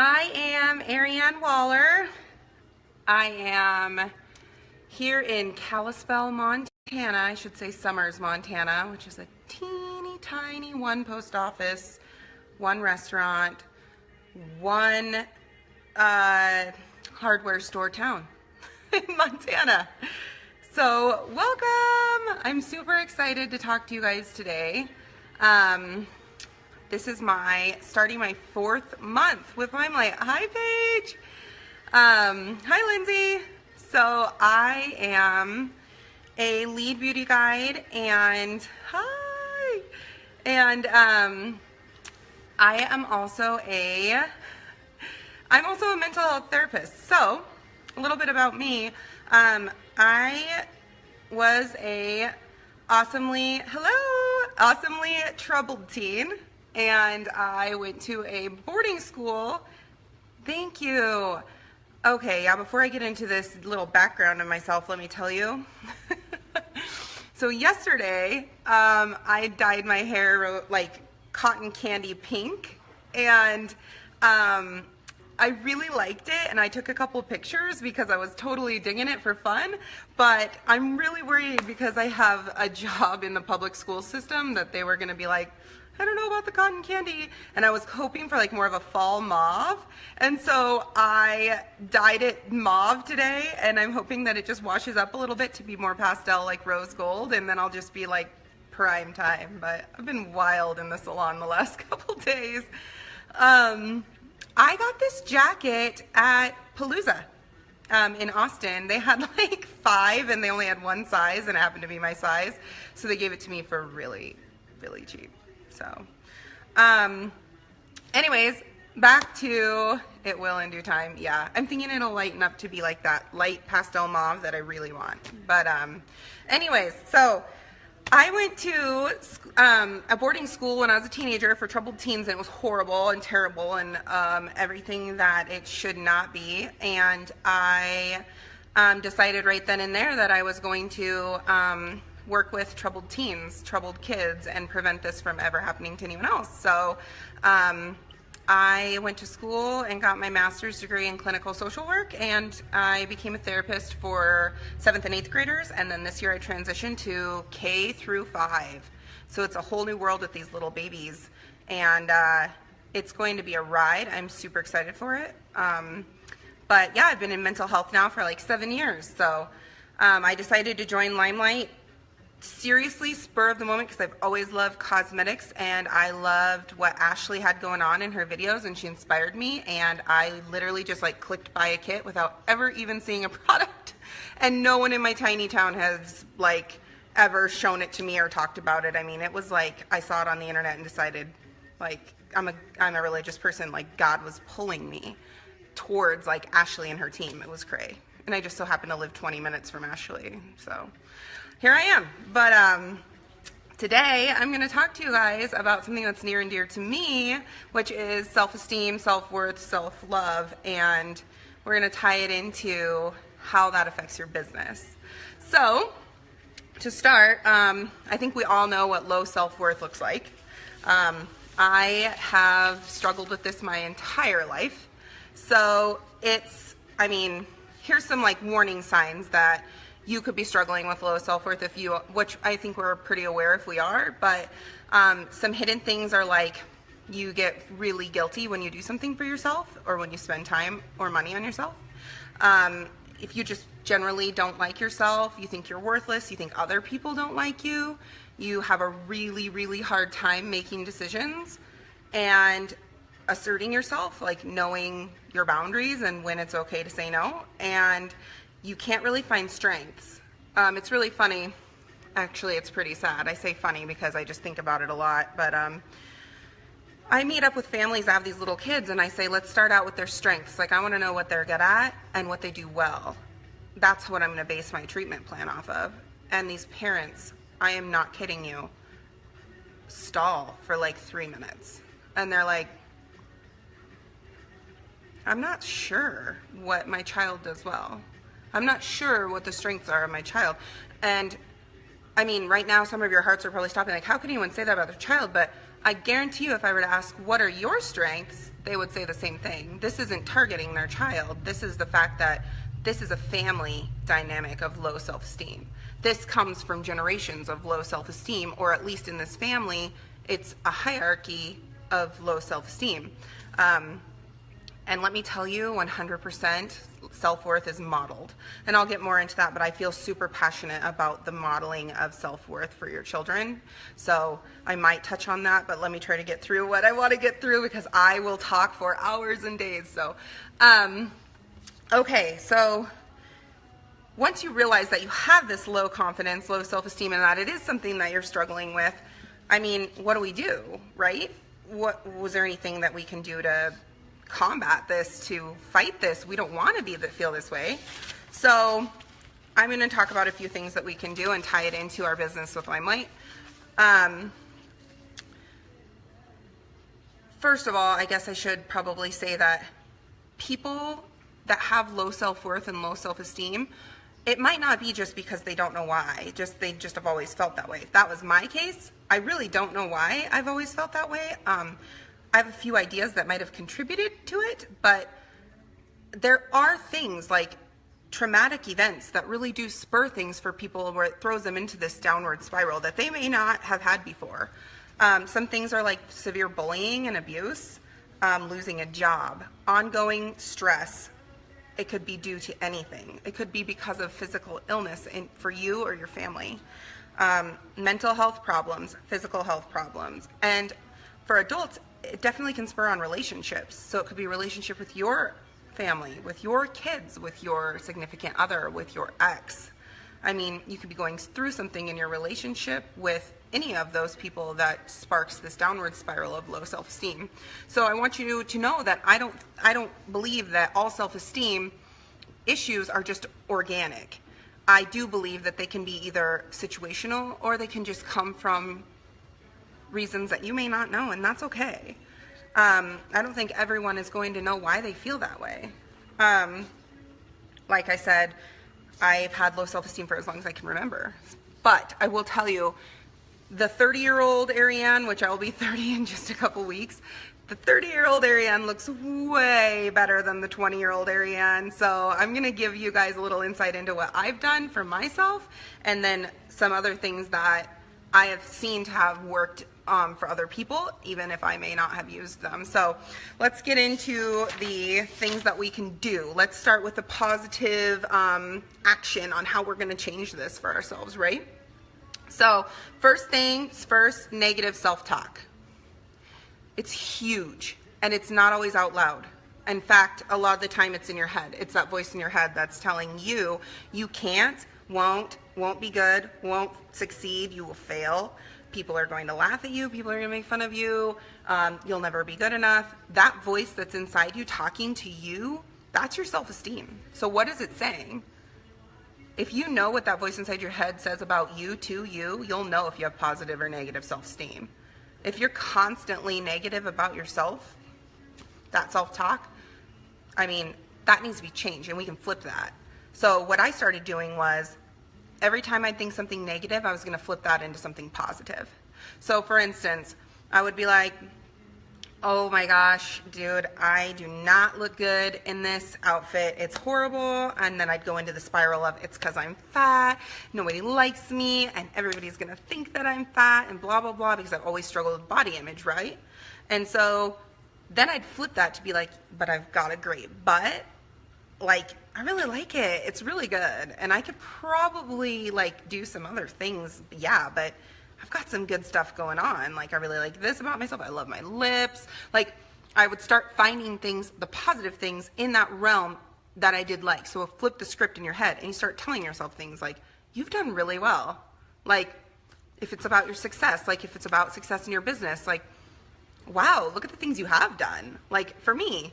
I am Ariane Waller. I am here in Kalispell, Montana. I should say Summers, Montana, which is a teeny tiny one post office, one restaurant, one hardware store town in Montana. So welcome. I'm super excited to talk to you guys today. This is starting my 4th month with Limelight. Hi, Paige. Hi, Lindsay. So I am a lead beauty guide and I'm also a mental health therapist. So a little bit about me. I was a awesomely troubled teen. And I went to a boarding school. Thank you. Okay, yeah, before I get into this little background of myself, let me tell you. So yesterday, I dyed my hair like cotton candy pink, and I really liked it, and I took a couple pictures because I was totally digging it for fun, but I'm really worried because I have a job in the public school system that they were going to be like, I don't know about the cotton candy, and I was hoping for like more of a fall mauve, and so I dyed it mauve today, and I'm hoping that it just washes up a little bit to be more pastel like rose gold, and then I'll just be like prime time. But I've been wild in the salon the last couple days. I got this jacket at Palooza in Austin. They had like 5 and they only had one size, and it happened to be my size, so they gave it to me for really, really cheap. So, anyways, back to it will in due time. Yeah, I'm thinking it'll lighten up to be like that light pastel mauve that I really want. But, anyways, so I went to a boarding school when I was a teenager for troubled teens, and it was horrible and terrible and everything that it should not be. And I decided right then and there that I was going to work with troubled teens, troubled kids, and prevent this from ever happening to anyone else. So I went to school and got my master's degree in clinical social work, and I became a therapist for 7th and 8th graders, and then this year I transitioned to K through 5. So it's a whole new world with these little babies, and it's going to be a ride. I'm super excited for it. But yeah, I've been in mental health now for like 7 years. So I decided to join Limelight seriously spur of the moment because I've always loved cosmetics, and I loved what Ashley had going on in her videos, and she inspired me, and I literally just like clicked buy a kit without ever even seeing a product, and no one in my tiny town has like ever shown it to me or talked about it. I mean, it was like I saw it on the internet and decided like I'm a religious person, like God was pulling me towards like Ashley and her team. It was cray, and I just so happened to live 20 minutes from Ashley, so here I am. But today I'm going to talk to you guys about something that's near and dear to me, which is self-esteem, self-worth, self-love, and we're going to tie it into how that affects your business. So to start, I think we all know what low self-worth looks like. I have struggled with this my entire life. So here's some like warning signs that you could be struggling with low self-worth, which I think we're pretty aware if we are, but some hidden things are like you get really guilty when you do something for yourself or when you spend time or money on yourself. If you just generally don't like yourself, you think you're worthless, you think other people don't like you, you have a really, really hard time making decisions and asserting yourself, like knowing your boundaries and when it's okay to say no, and you can't really find strengths. It's really funny. Actually, it's pretty sad. I say funny because I just think about it a lot. But I meet up with families that have these little kids, and I say, let's start out with their strengths. Like, I want to know what they're good at and what they do well. That's what I'm going to base my treatment plan off of. And these parents, I am not kidding you, stall for like 3 minutes. And they're like, I'm not sure what my child does well. I'm not sure what the strengths are of my child. And I mean, right now, some of your hearts are probably stopping, like, how can anyone say that about their child? But I guarantee you if I were to ask, what are your strengths? They would say the same thing. This isn't targeting their child. This is the fact that this is a family dynamic of low self-esteem. This comes from generations of low self-esteem, or at least in this family, it's a hierarchy of low self-esteem. And let me tell you, 100% self-worth is modeled. And I'll get more into that, but I feel super passionate about the modeling of self-worth for your children. So I might touch on that, but let me try to get through what I want to get through, because I will talk for hours and days. So, okay, so once you realize that you have this low confidence, low self-esteem, and that it is something that you're struggling with, I mean, what do we do, right? Was there anything that we can do to combat this, to fight this? We don't want to feel this way. So I'm going to talk about a few things that we can do and tie it into our business with Limelight. First of all, I guess I should probably say that people that have low self-worth and low self-esteem, it might not be just because they don't know why, they just have always felt that way. If that was my case, I really don't know why I've always felt that way. I have a few ideas that might have contributed to it, but there are things like traumatic events that really do spur things for people, where it throws them into this downward spiral that they may not have had before. Some things are like severe bullying and abuse, losing a job, ongoing stress. It could be due to anything. It could be because of physical illness for you or your family. Mental health problems, physical health problems. And for adults, it definitely can spur on relationships. So it could be a relationship with your family, with your kids, with your significant other, with your ex. I mean, you could be going through something in your relationship with any of those people that sparks this downward spiral of low self-esteem. So I want you to know that I don't believe that all self-esteem issues are just organic. I do believe that they can be either situational, or they can just come from reasons that you may not know, and that's okay. I don't think everyone is going to know why they feel that way. Like I said, I've had low self-esteem for as long as I can remember. But I will tell you, the 30-year-old Ariane, which I will be 30 in just a couple weeks, the 30-year-old Ariane looks way better than the 20-year-old Ariane. So I'm going to give you guys a little insight into what I've done for myself, and then some other things that I have seen to have worked for other people, even if I may not have used them. So let's get into the things that we can do. Let's start with the positive action on how we're going to change this for ourselves, right? So first things first, negative self-talk. It's huge, and it's not always out loud. In fact, a lot of the time it's in your head. It's that voice in your head that's telling you, you can't, won't be good, won't succeed, you will fail. People are going to laugh at you, people are going to make fun of you, you'll never be good enough. That voice that's inside you talking to you, that's your self-esteem. So what is it saying? If you know what that voice inside your head says about you to you, you'll know if you have positive or negative self-esteem. If you're constantly negative about yourself, that self-talk, I mean, that needs to be changed, and we can flip that. So what I started doing was, every time I'd think something negative, I was going to flip that into something positive. So for instance, I would be like, oh my gosh, dude, I do not look good in this outfit. It's horrible. And then I'd go into the spiral of, it's because I'm fat, nobody likes me, and everybody's going to think that I'm fat, and blah, blah, blah, because I've always struggled with body image, right? And so then I'd flip that to be like, but I've got a great butt. Like, I really like it. It's really good. And I could probably like do some other things. Yeah, but I've got some good stuff going on. Like, I really like this about myself. I love my lips. Like, I would start finding things, the positive things in that realm that I did like. So flip the script in your head and you start telling yourself things like, you've done really well. Like, if it's about your success, like if it's about success in your business, like, wow, look at the things you have done. Like, for me,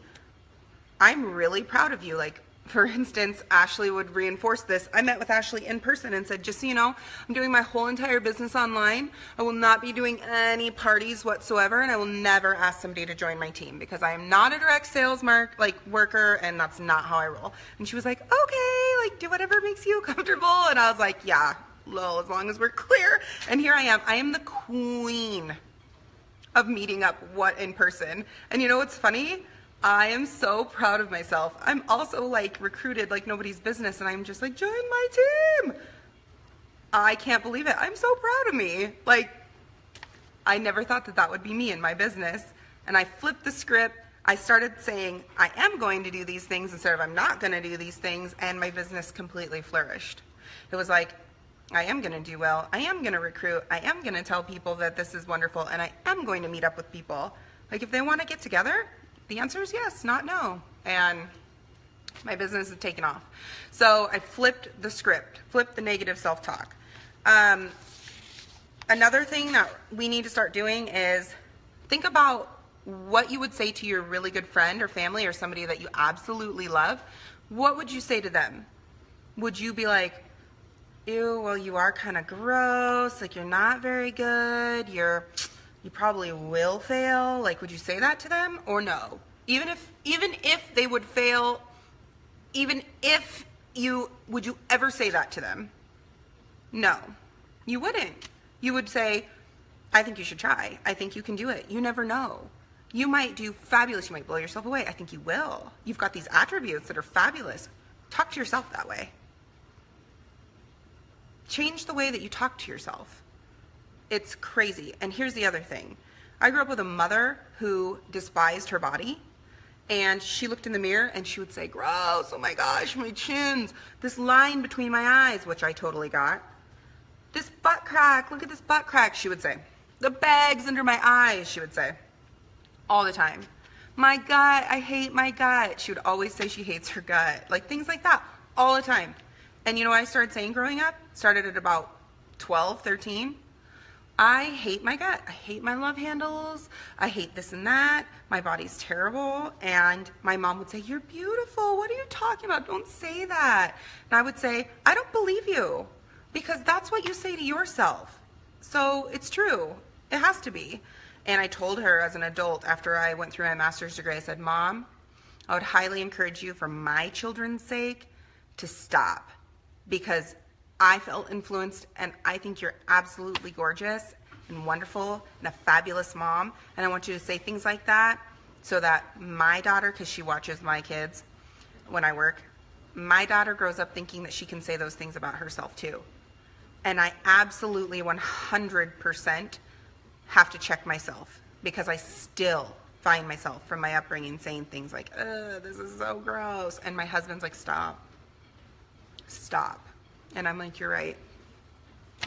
I'm really proud of you. Like, for instance, Ashley would reinforce this. I met with Ashley in person and said, just so you know, I'm doing my whole entire business online. I will not be doing any parties whatsoever, and I will never ask somebody to join my team because I am not a direct sales worker, and that's not how I roll. And she was like, okay, like, do whatever makes you comfortable. And I was like, yeah, lol, as long as we're clear. And here I am. I am the queen of meeting up in person. And you know what's funny? I am so proud of myself. I'm also like recruited like nobody's business, and I'm just like, join my team. I can't believe it. I'm so proud of me. Like, I never thought that that would be me in my business. And I flipped the script. I started saying, I am going to do these things instead of I'm not going to do these things. And my business completely flourished. It was like, I am going to do well. I am going to recruit. I am going to tell people that this is wonderful. And I am going to meet up with people. Like, if they want to get together, the answer is yes, not no. And my business has taken off. So I flipped the script, flipped the negative self-talk. Another thing that we need to start doing is think about what you would say to your really good friend or family or somebody that you absolutely love. What would you say to them? Would you be like, ew, well, you are kind of gross, like you're not very good, you probably will fail? Like, would you say that to them or no? Even if they would fail, would you ever say that to them? No, you wouldn't. You would say, I think you should try. I think you can do it. You never know. You might do fabulous. You might blow yourself away. I think you will. You've got these attributes that are fabulous. Talk to yourself that way. Change the way that you talk to yourself. It's crazy. And here's the other thing. I grew up with a mother who despised her body, and she looked in the mirror and she would say, gross, oh my gosh, my chins, this line between my eyes, which I totally got. This butt crack, look at this butt crack, she would say. The bags under my eyes, she would say. All the time. My gut, I hate my gut. She would always say she hates her gut. Like things like that, all the time. And you know what I started saying growing up? Started at about 12, 13. I hate my gut. I hate my love handles. I hate this and that. My body's terrible. And my mom would say, you're beautiful. What are you talking about? Don't say that. And I would say, I don't believe you. Because that's what you say to yourself. So it's true. It has to be. And I told her as an adult after I went through my master's degree, I said, Mom, I would highly encourage you for my children's sake to stop. Because I felt influenced, and I think you're absolutely gorgeous and wonderful and a fabulous mom. And I want you to say things like that so that my daughter, because she watches my kids when I work, my daughter grows up thinking that she can say those things about herself too. And I absolutely 100% have to check myself, because I still find myself from my upbringing saying things like, this is so gross. And my husband's like, stop. And I'm like, you're right.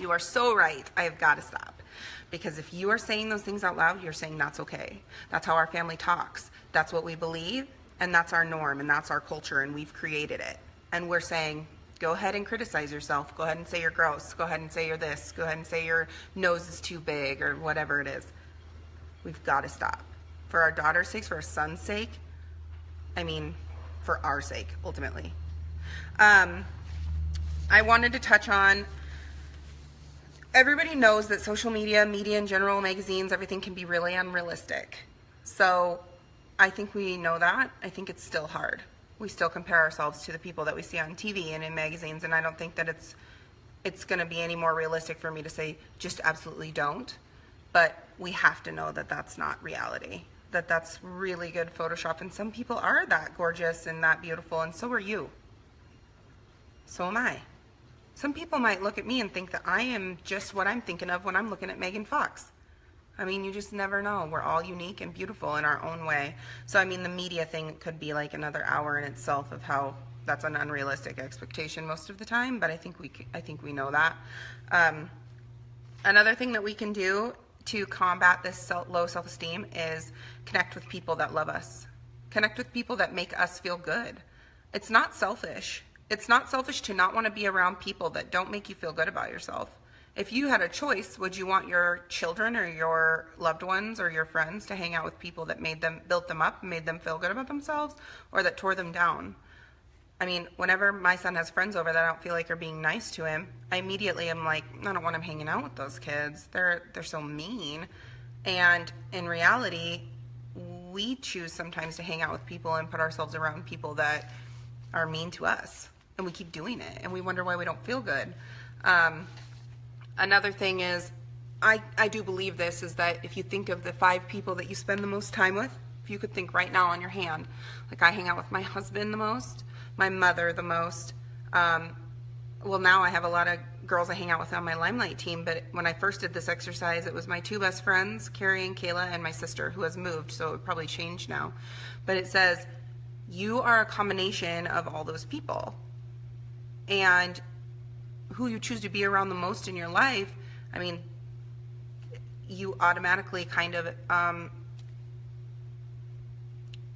You are so right. I have got to stop. Because if you are saying those things out loud, you're saying that's okay. That's how our family talks. That's what we believe, and that's our norm, and that's our culture, and we've created it. And we're saying, go ahead and criticize yourself. Go ahead and say you're gross. Go ahead and say you're this. Go ahead and say your nose is too big, or whatever it is. We've got to stop. For our daughter's sake, for our son's sake, I mean, for our sake, ultimately. I wanted to touch on, everybody knows that social media in general, magazines, everything can be really unrealistic. So I think we know that. I think it's still hard. We still compare ourselves to the people that we see on TV and in magazines, and I don't think that it's going to be any more realistic for me to say just absolutely don't. But we have to know that that's not reality, that that's really good Photoshop, and some people are that gorgeous and that beautiful, and so are you. So am I. Some people might look at me and think that I am just what I'm thinking of when I'm looking at Megan Fox. I mean, you just never know. We're all unique and beautiful in our own way. So, I mean, the media thing could be like another hour in itself of how that's an unrealistic expectation most of the time, but I think we know that. Another thing that we can do to combat this low self-esteem is connect with people that love us. Connect with people that make us feel good. It's not selfish. It's not selfish to not want to be around people that don't make you feel good about yourself. If you had a choice, would you want your children or your loved ones or your friends to hang out with people that built them up and made them feel good about themselves, or that tore them down? I mean, whenever my son has friends over that I don't feel like are being nice to him, I immediately am like, I don't want him hanging out with those kids. They're so mean. And in reality, we choose sometimes to hang out with people and put ourselves around people that are mean to us. And we keep doing it, and we wonder why we don't feel good. Another thing is, I do believe this, is that if you think of the 5 people that you spend the most time with, if you could think right now on your hand, like I hang out with my husband the most, my mother the most. Well, now I have a lot of girls I hang out with on my Limelight team, but when I first did this exercise, it was my 2 best friends, Carrie and Kayla, and my sister, who has moved, so it would probably changed now. But it says, you are a combination of all those people. And who you choose to be around the most in your life, I mean, you automatically kind of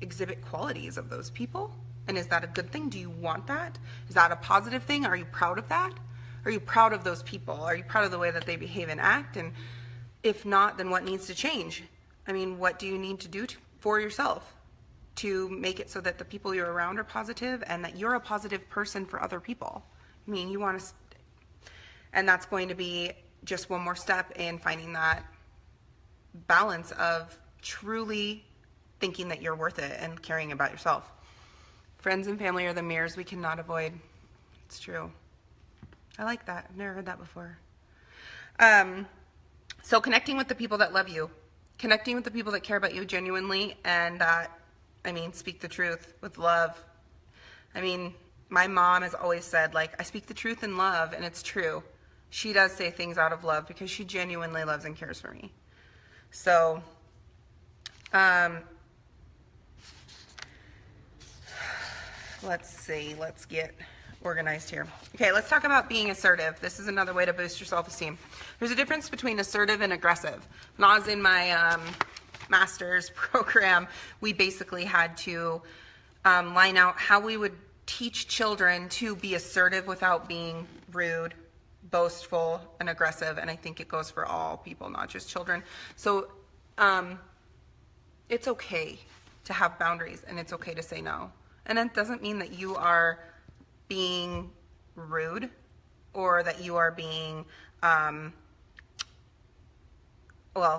exhibit qualities of those people. And is that a good thing? Do you want that? Is that a positive thing? Are you proud of that? Are you proud of those people? Are you proud of the way that they behave and act? And if not, then what needs to change? I mean, what do you need to do for yourself to make it so that the people you're around are positive and that you're a positive person for other people? I mean, you want to, and that's going to be just one more step in finding that balance of truly thinking that you're worth it and caring about yourself. Friends and family are the mirrors we cannot avoid. It's true. I like that. I've never heard that before. So connecting with the people that love you, connecting with the people that care about you genuinely, and that, I mean, speak the truth with love. I mean, my mom has always said, like, I speak the truth in love, and it's true. She does say things out of love because she genuinely loves and cares for me. So, let's see, let's get organized here. Okay, let's talk about being assertive. This is another way to boost your self-esteem. There's a difference between assertive and aggressive. When I was in my master's program, we basically had to line out how we would teach children to be assertive without being rude, boastful, and aggressive. And I think it goes for all people, not just children. So it's okay to have boundaries, and it's okay to say no. And it doesn't mean that you are being rude or that you are being, well,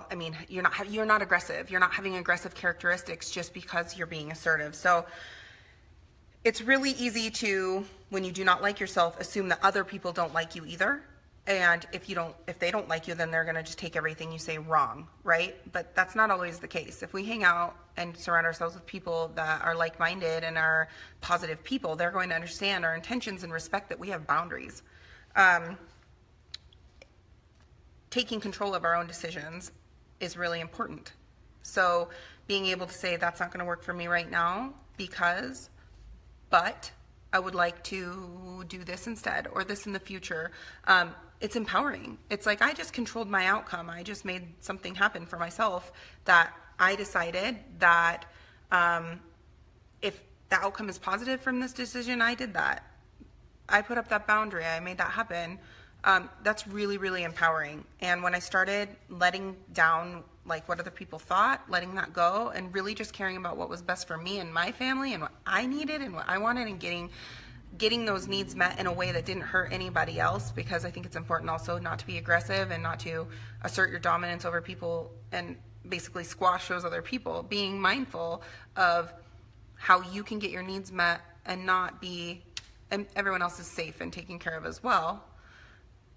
I mean, you're not aggressive. You're not having aggressive characteristics just because you're being assertive. So it's really easy to, when you do not like yourself, assume that other people don't like you either. And if they don't like you, then they're going to just take everything you say wrong, right? But that's not always the case. If we hang out and surround ourselves with people that are like-minded and are positive people, they're going to understand our intentions and respect that we have boundaries. Taking control of our own decisions is really important. So being able to say, that's not going to work for me right now but I would like to do this instead, or this in the future. It's empowering. It's like I just controlled my outcome. I just made something happen for myself that I decided that if the outcome is positive from this decision, I did that. I put up that boundary. I made that happen. That's really, really empowering. And when I started letting down like what other people thought, letting that go, and really just caring about what was best for me and my family and what I needed and what I wanted, and getting those needs met in a way that didn't hurt anybody else, because I think it's important also not to be aggressive and not to assert your dominance over people and basically squash those other people. Being mindful of how you can get your needs met and not be, and everyone else is safe and taken care of as well.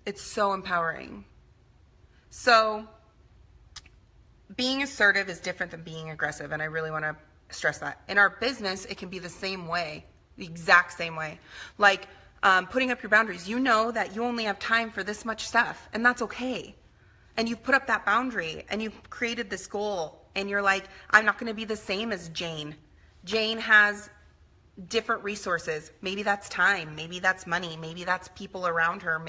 It's so empowering. So being assertive is different than being aggressive, and I really want to stress that. In our business, it can be the same way, the exact same way. Like putting up your boundaries. You know that you only have time for this much stuff, and that's okay. And you've put up that boundary, and you've created this goal, and you're like, I'm not going to be the same as Jane. Jane has different resources. Maybe that's time. Maybe that's money. Maybe that's people around her.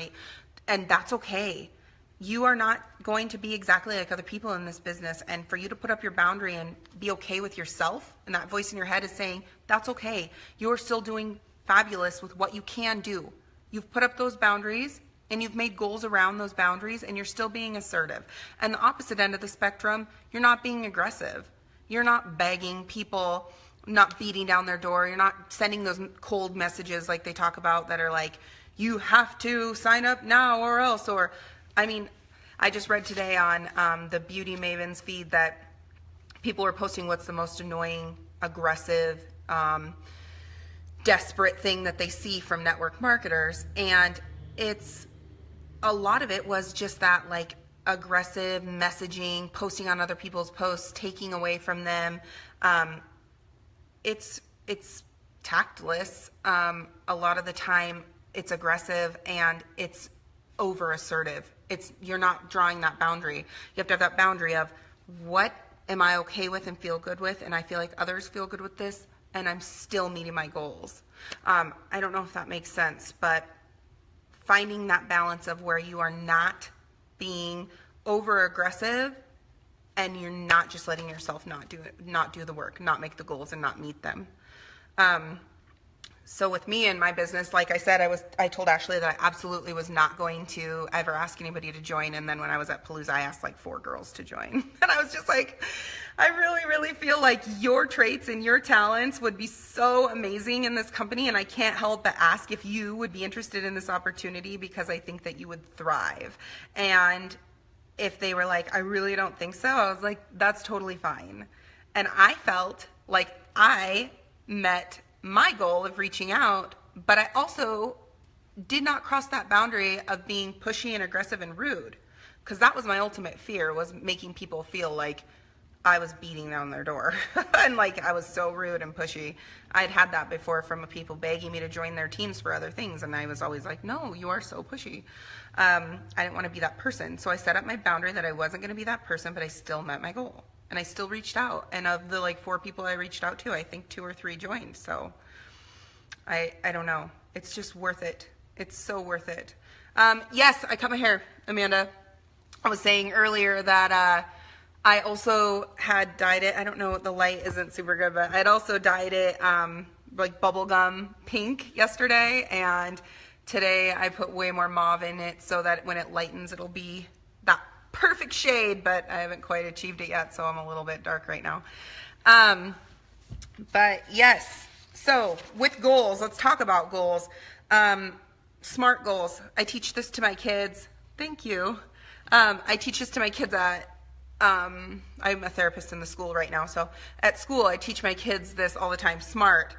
And that's okay. You are not going to be exactly like other people in this business. And for you to put up your boundary and be okay with yourself, and that voice in your head is saying, that's okay. You're still doing fabulous with what you can do. You've put up those boundaries and you've made goals around those boundaries, and you're still being assertive. And the opposite end of the spectrum, you're not being aggressive. You're not begging people, not beating down their door. You're not sending those cold messages like they talk about that are like, you have to sign up now or else. Or, I mean, I just read today on the Beauty Mavens feed that people are posting what's the most annoying, aggressive, desperate thing that they see from network marketers. And it's, a lot of it was just that, like, aggressive messaging, posting on other people's posts, taking away from them. It's tactless. A lot of the time it's aggressive and it's over assertive. You're not drawing that boundary. You have to have that boundary of what am I okay with and feel good with, and I feel like others feel good with this, and I'm still meeting my goals. I don't know if that makes sense, but finding that balance of where you are not being over aggressive and you're not just letting yourself not do the work, not make the goals and not meet them. So with me and my business, like I said, I told Ashley that I absolutely was not going to ever ask anybody to join. And then when I was at Palooza, I asked like 4 girls to join. And I was just like, I really, really feel like your traits and your talents would be so amazing in this company. And I can't help but ask if you would be interested in this opportunity because I think that you would thrive. And if they were like, I really don't think so, I was like, that's totally fine. And I felt like I met my goal of reaching out, but I also did not cross that boundary of being pushy and aggressive and rude, because that was my ultimate fear, was making people feel like I was beating down their door and like I was so rude and pushy. I'd had that before from people begging me to join their teams for other things, and I was always like, no, you are so pushy. I didn't want to be that person, so I set up my boundary that I wasn't going to be that person, but I still met my goal. And I still reached out. And of the like 4 people I reached out to, I think 2 or 3 joined. So I don't know. It's just worth it. It's so worth it. Yes, I cut my hair, Amanda. I was saying earlier that I also had dyed it. I don't know, the light isn't super good, but I'd also dyed it like bubblegum pink yesterday. And today I put way more mauve in it so that when it lightens, it'll be that perfect shade, but I haven't quite achieved it yet, so I'm a little bit dark right now. But yes, so with goals, let's talk about goals. SMART goals. I teach this to my kids. Thank you. I teach this to my kids at, I'm a therapist in the school right now, so at school I teach my kids this all the time. SMART.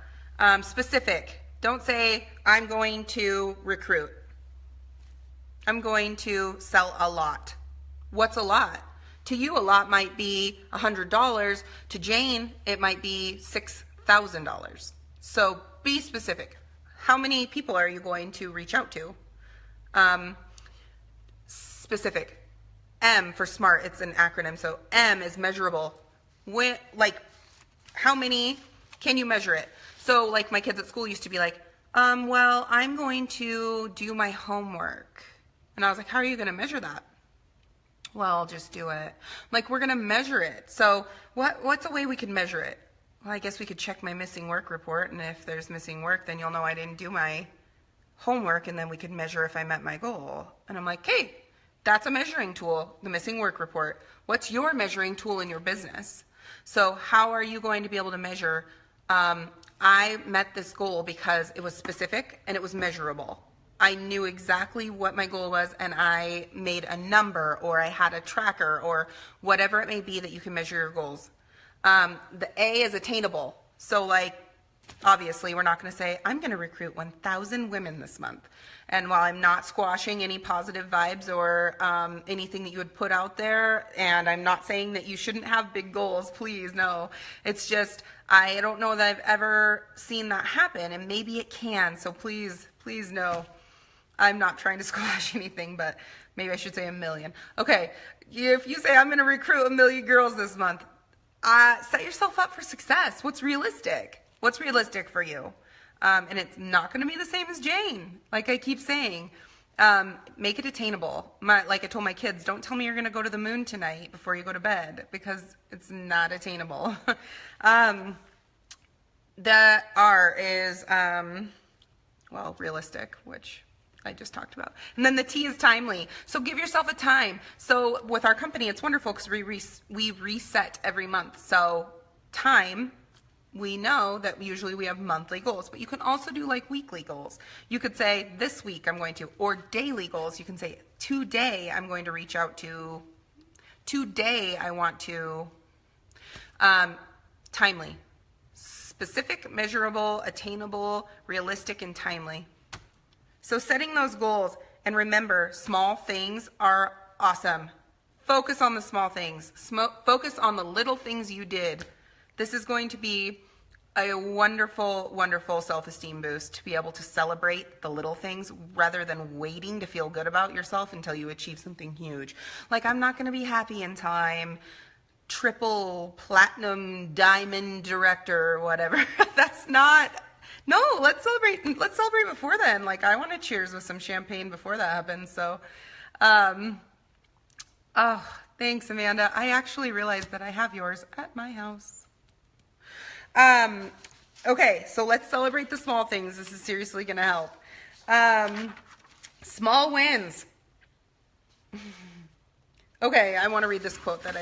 Specific. Don't say, I'm going to recruit. I'm going to sell a lot. What's a lot? To you, a lot might be $100. To Jane, it might be $6,000. So be specific. How many people are you going to reach out to? Specific. M for SMART, it's an acronym. So M is measurable. When, like, how many can you measure it? So like my kids at school used to be like, well, I'm going to do my homework. And I was like, how are you going to measure that? Well, just do it. Like, we're going to measure it. So what's a way we could measure it? Well, I guess we could check my missing work report, and if there's missing work, then you'll know I didn't do my homework, and then we could measure if I met my goal. And I'm like, hey, that's a measuring tool, the missing work report. What's your measuring tool in your business? So how are you going to be able to measure, I met this goal because it was specific and it was measurable. I knew exactly what my goal was, and I made a number, or I had a tracker, or whatever it may be that you can measure your goals. The A is attainable. So like, obviously we're not going to say, I'm going to recruit 1,000 women this month. And while I'm not squashing any positive vibes or anything that you would put out there, and I'm not saying that you shouldn't have big goals, please, no. It's just, I don't know that I've ever seen that happen, and maybe it can, so please, please no. I'm not trying to squash anything, but maybe I should say 1 million. Okay, if you say I'm going to recruit 1 million girls this month, set yourself up for success. What's realistic? What's realistic for you? And it's not going to be the same as Jane, like I keep saying. Make it attainable. Like I told my kids, don't tell me you're going to go to the moon tonight before you go to bed, because it's not attainable. The R is, well, realistic, which I just talked about. And then the T is timely. So give yourself a time. So with our company, it's wonderful because we reset every month. So time, we know that usually we have monthly goals, but you can also do like weekly goals. You could say this week I'm going to, or daily goals. You can say today I'm going to reach out to, today I want to, timely, specific, measurable, attainable, realistic, and timely. So setting those goals, and remember, small things are awesome. focus on the small things. Focus on the little things you did. This is going to be a wonderful, wonderful self-esteem boost to be able to celebrate the little things rather than waiting to feel good about yourself until you achieve something huge. Like, I'm not going to be happy until I'm triple platinum diamond director or whatever. That's not, no, let's celebrate before then. Like, I want to cheers with some champagne before that happens. So, oh, thanks, Amanda. I actually realized that I have yours at my house. Okay, so let's celebrate the small things. This is seriously going to help. Small wins. Okay, I want to read this quote that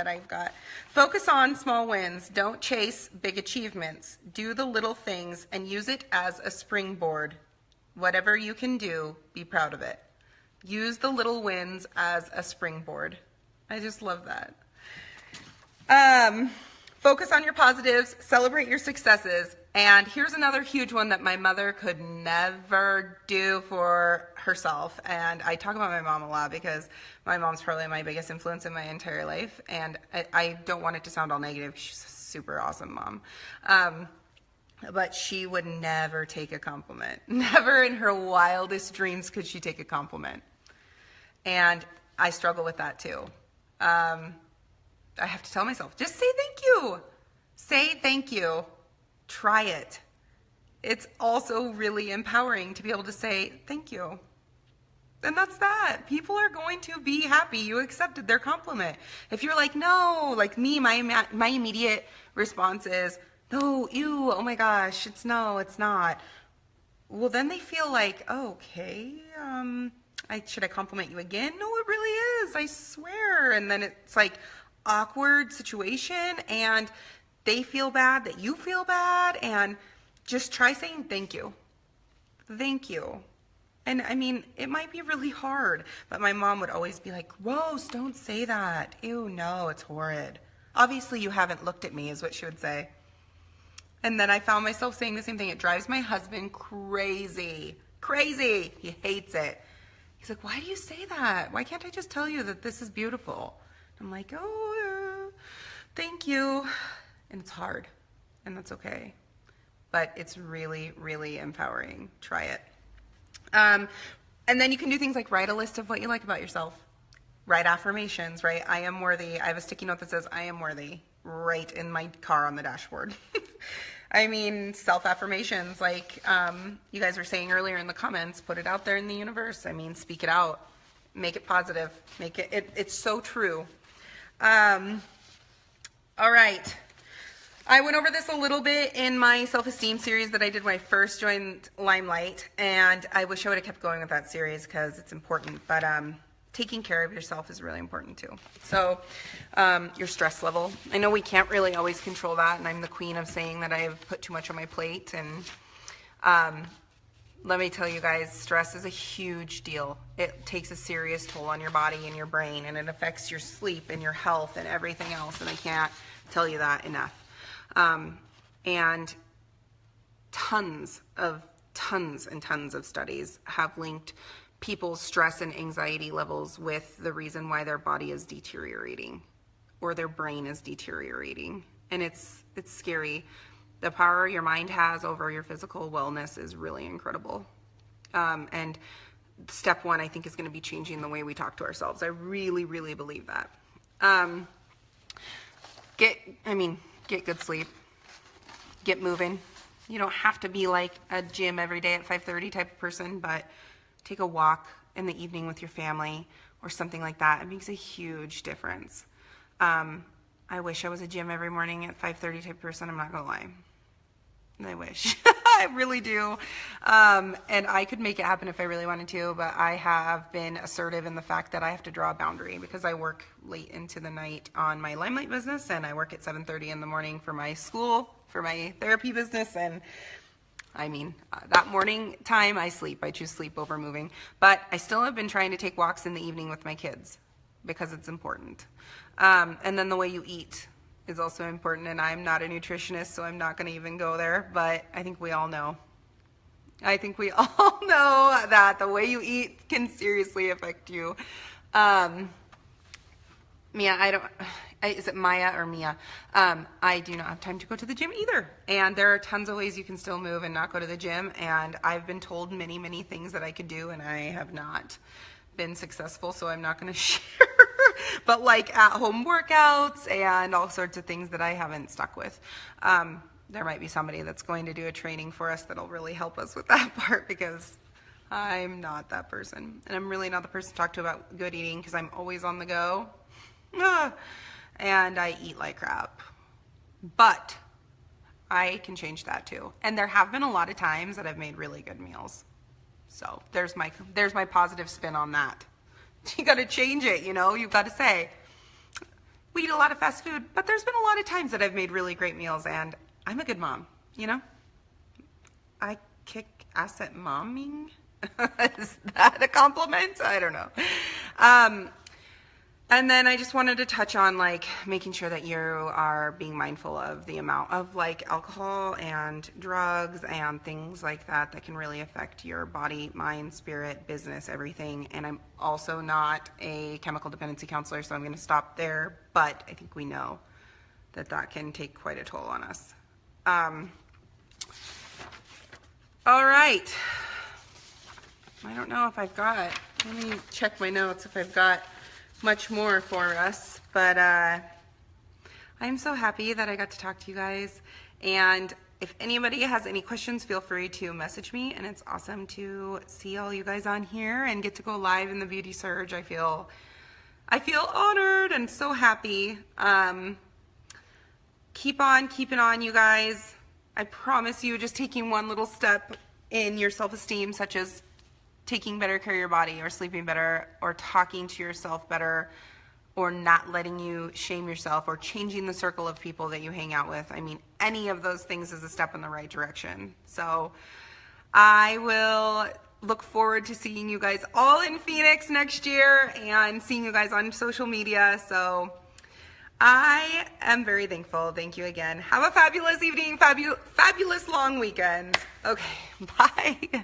I've got. Focus on small wins. Don't chase big achievements. Do the little things and use it as a springboard. Whatever you can do, be proud of it. Use the little wins as a springboard. I just love that. Focus on your positives, celebrate your successes, and here's another huge one that my mother could never do for herself. And I talk about my mom a lot because my mom's probably my biggest influence in my entire life, and I don't want it to sound all negative. She's a super awesome mom. But she would never take a compliment. Never in her wildest dreams could she take a compliment. And I struggle with that too. I have to tell myself, just say thank you. Say thank you. Try it. It's also really empowering to be able to say thank you. And that's that. People are going to be happy you accepted their compliment. If you're like, no, like me, my immediate response is, no, ew, oh my gosh, it's not. Well, then they feel like, oh, okay, should I compliment you again? No, it really is, I swear. And then it's like, awkward situation, and they feel bad that you feel bad, and just try saying thank you. Thank you. And I mean, it might be really hard, but my mom would always be like, gross, don't say that. Ew, no, it's horrid. Obviously you haven't looked at me, is what she would say. And then I found myself saying the same thing. It drives my husband crazy. Crazy. He hates it. He's like, why do you say that? Why can't I just tell you that this is beautiful? I'm like, oh, thank you. And it's hard, and that's okay. But it's really, really empowering. Try it. And then you can do things like write a list of what you like about yourself. Write affirmations, right? I am worthy. I have a sticky note that says, I am worthy, right in my car on the dashboard. I mean, self-affirmations, like you guys were saying earlier in the comments, put it out there in the universe. I mean, speak it out. Make it positive. Make it, it's so true. All right. I went over this a little bit in my self-esteem series that I did when I first joined Limelight, and I wish I would have kept going with that series because it's important, but taking care of yourself is really important too. So your stress level. I know we can't really always control that, and I'm the queen of saying that I've put too much on my plate, and let me tell you guys, stress is a huge deal. It takes a serious toll on your body and your brain, and it affects your sleep and your health and everything else, and I can't tell you that enough. And tons and tons of studies have linked people's stress and anxiety levels with the reason why their body is deteriorating or their brain is deteriorating. And it's scary. The power your mind has over your physical wellness is really incredible. And step one, I think, is going to be changing the way we talk to ourselves. I really, really believe that. Get good sleep. Get moving. You don't have to be like a gym every day at 5:30 type of person, but take a walk in the evening with your family or something like that. It makes a huge difference. I wish I was a gym every morning at 5:30 type of person. I'm not gonna lie. I wish. I really do. And I could make it happen if I really wanted to, but I have been assertive in the fact that I have to draw a boundary because I work late into the night on my Limelight business, and I work at 7:30 in the morning for my school, for my therapy business, and I mean, that morning time I sleep. I choose sleep over moving, but I still have been trying to take walks in the evening with my kids because it's important. And then the way you eat is also important, and I'm not a nutritionist, so I'm not going to even go there, but I think we all know. I think we all know that the way you eat can seriously affect you. Mia, is it Maya or Mia? I do not have time to go to the gym either. And there are tons of ways you can still move and not go to the gym. And I've been told many, many things that I could do, and I have not been successful, so I'm not going to share. But like at-home workouts and all sorts of things that I haven't stuck with. There might be somebody that's going to do a training for us that'll really help us with that part, because I'm not that person. And I'm really not the person to talk to about good eating, because I'm always on the go. And I eat like crap. But I can change that too. And there have been a lot of times that I've made really good meals. So there's my positive spin on that. You got to change it, you know. You've got to say, we eat a lot of fast food, but there's been a lot of times that I've made really great meals, and I'm a good mom, you know. I kick ass at momming. Is that a compliment? I don't know. And then I just wanted to touch on like making sure that you are being mindful of the amount of like alcohol and drugs and things like that that can really affect your body, mind, spirit, business, everything. And I'm also not a chemical dependency counselor, so I'm going to stop there. But I think we know that that can take quite a toll on us. All right. I don't know if I've got, let me check my notes if I've got much more for us, but I'm so happy that I got to talk to you guys. And if anybody has any questions, feel free to message me. And it's awesome to see all you guys on here and get to go live in the Beauty Surge. I feel honored and so happy. Keep on keeping on, you guys. I promise you, just taking one little step in your self-esteem, such as taking better care of your body, or sleeping better, or talking to yourself better, or not letting you shame yourself, or changing the circle of people that you hang out with. I mean, any of those things is a step in the right direction. So I will look forward to seeing you guys all in Phoenix next year and seeing you guys on social media. So I am very thankful. Thank you again. Have a fabulous evening, fabulous long weekend. Okay, bye.